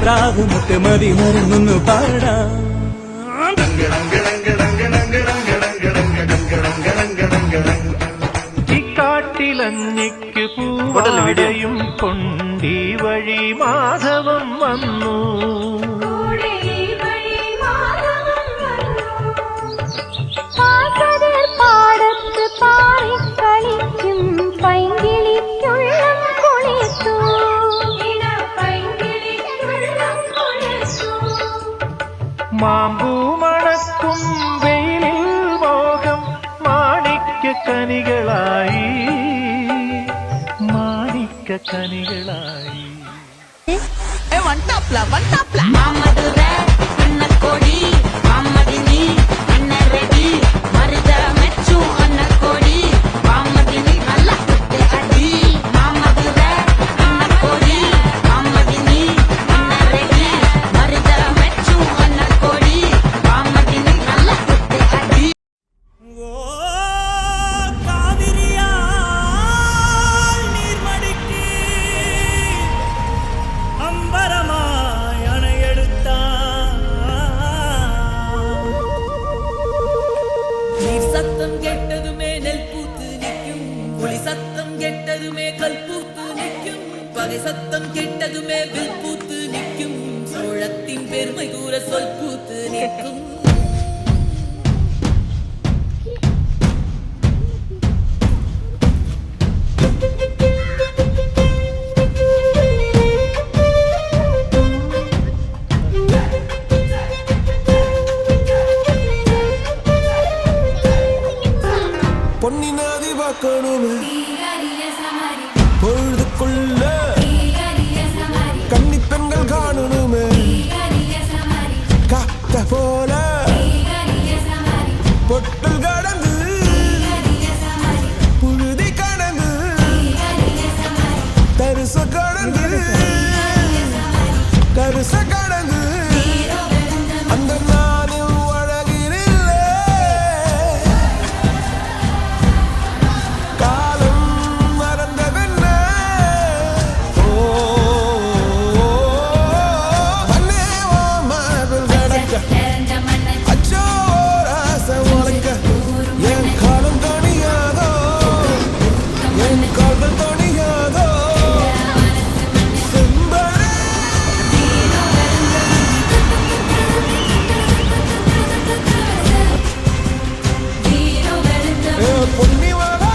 പ്രാവ് മുത്തുമതി മരുന്നു പാടാ ഇക്കാട്ടിലഞ്ഞിക്ക് പൂവടയും കൊണ്ടീ വഴി മാധവം വന്നു. പാടത്ത് പാറിക്കളിക്കും പൈങ്കിളിക്കുള്ളം കുളിർത്തു. മാമ്പൂ മണക്കും വെയിലിൽ മോഹം മാണിക്യക്കനികളായി മാണിക്യക്കനികളായി. சத்தம் கெட்டதுமே நெல் பூத்து நிற்கும், ஒளி சத்தம் கெட்டதுமே கல் பூத்து நிற்கும், பகை சத்தம் கெட்டதுமே வில் பூத்து நிற்கும், சோழத்தின் பெருமை கூற சொல் பூத்து நிற்கும். பொன்னினாதி பார்க்கணுமே பொழுதுக்குள்ள கன்னி பெண்கள் காணணுமே காத்த போல பொட்டல் கடந்து புழுதி கடந்து தரிச கடந்து கரிச கடந்து அந்த நானும் அழகினில்லை காலம் மறந்தவென்ன மண்ணே ஓ மார்பில் கடக்க அச்சோ ராச உழைக்க என் காலம் தணியாதோ என் கால்கள் தணியாதோ செம்பரே பொன்னிவளா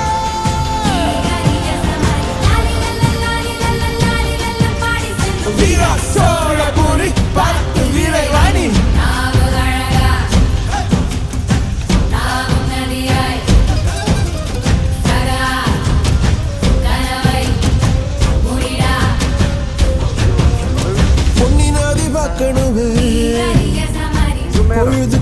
வீரா சோழபுரி பார்த்து வீரவாணி பொன்னி நதி பார்க்கணுமே பொழுது